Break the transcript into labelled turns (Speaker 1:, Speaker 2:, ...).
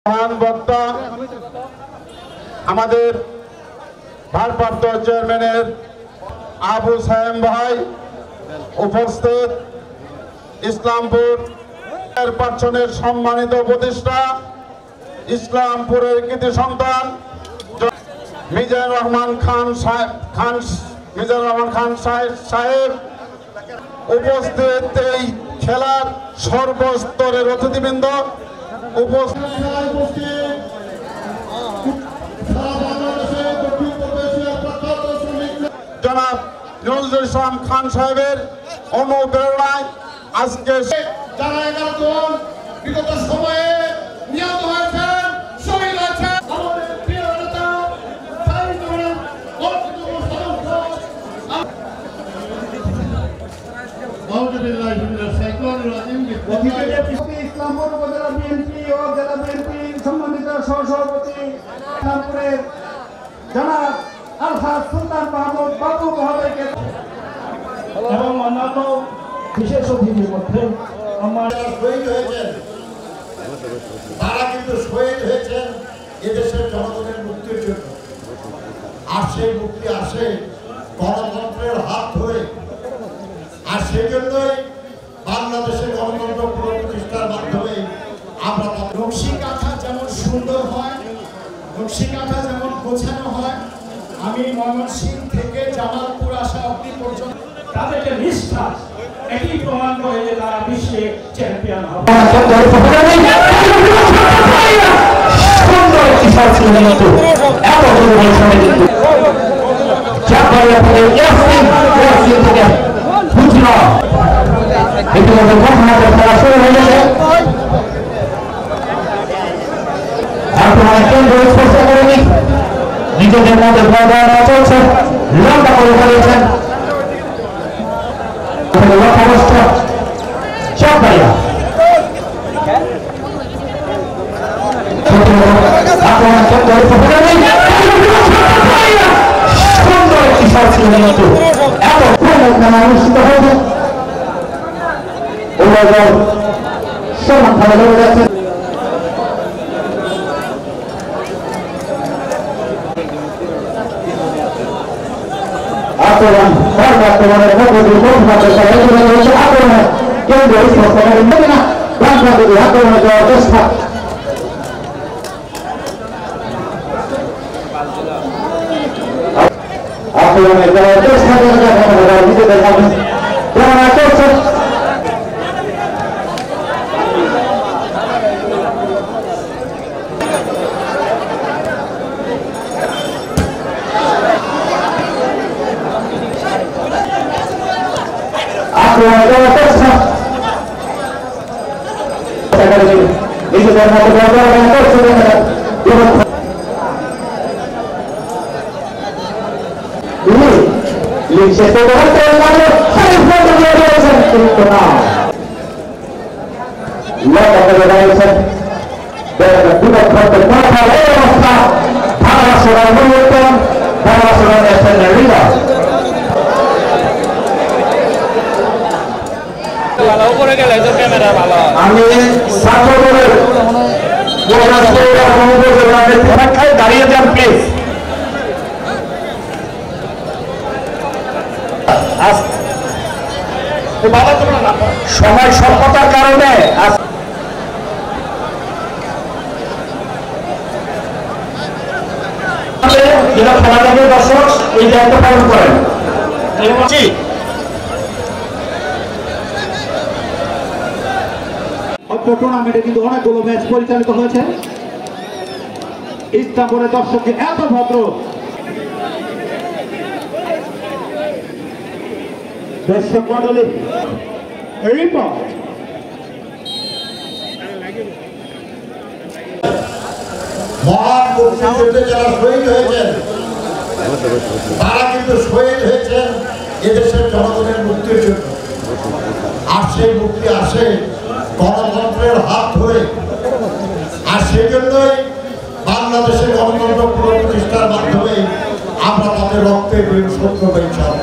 Speaker 1: প্রধান বক্তা আমাদের ভারপ্রাপ্ত চেয়ারম্যানের আবু সায়েম ভাই উপস্থিত, ইসলামপুর পাঁচনের সম্মানিত উপদেষ্টা, ইসলামপুরের কৃতি সন্তান মিজানুর রহমান খান সাহেব উপস্থিত, এই খেলার সর্বস্তরের অতিথিবৃন্দ জনাব নজরুল ইসলাম খান সাহেবের অনুপ্রেরণায় আজকে
Speaker 2: যারা 11 জন বিগত সময়ে নিহত হয়েছেন, শহীদ হয়েছেন, আমাদের প্রিয় নেতা
Speaker 3: ইসলামপুর উপজেলা বিএনপি ও জেলা বিএনপির সম্মানিত সহসভাপতি ইসলামপুরের জনাব আলহাজ সুলতান মাহমুদ বাবু মহোদয়কে এবং অন্যান্য বিশেষ অতিথির মধ্যে
Speaker 2: শহীদ হয়েছেন, তারা কিন্তু শহীদ হয়েছেন এদেশের জনগণের মুক্তির জন্য। আর সেই মুক্তি আসে গণতন্ত্রের হাত ধরে। আর সেই জন্যই বাংলাদেশের গণতন্ত্র পুনঃপ্রতিষ্ঠার মাধ্যমে আমরা নকশিকাঁথা যেমন সুন্দর হয়, নকশিকাঁথা যেমন গোছানো হয়, আমি ময়মনসিংহ থেকে জামালপুর আসা অবধি পর্যন্ত
Speaker 3: তাদেরকে নিষ্ঠা এটি প্রমাণ করে যে তারা বিশ্বে চ্যাম্পিয়ন হবে।
Speaker 4: নিজেদের মধ্যে চলছে, লম্বা করে ফেলেছেন অবস্থা চাপাইয়া সুন্দর একটি শট ছিল কিন্তু এত অনুষ্ঠিত হয়েছে সমান ভালো হয়ে যাচ্ছে। আক্রমণ আক্রমণের মধ্যে দিয়ে আক্রমণ কেন্দ্র না বাংলাদেশ আক্রমণে যাওয়ার চেষ্টা আক্রমণে যাওয়ার চেষ্টা নিজেদের করছে নিজেদের মতো আমি দাঁড়িয়ে যান প্লিজ। সময় স্বল্পতার কারণে খেলাধুলার দর্শক এই দায়িত্ব পালন করেন।
Speaker 3: টুর্নামেন্টে কিন্তু অনেকগুলো ম্যাচ পরিচালিত হয়েছে। ইসলামপুরের দর্শককে এত ভদ্র দর্শক মন্ডলী
Speaker 2: মহান মুক্তিযুদ্ধে যারা শহীদ হয়েছেন, তারা কিন্তু শহীদ হয়েছেন এদেশের জনগণের মুক্তির জন্য। আর সেই মুক্তি আসে গণতন্ত্রের হাত ধরে। আর সেই জন্যই বাংলাদেশের গণতন্ত্র পুনঃপ্রতিষ্ঠার মাধ্যমে আমরা তাদের রক্তে শোধ করবো ইনশাআল্লাহ।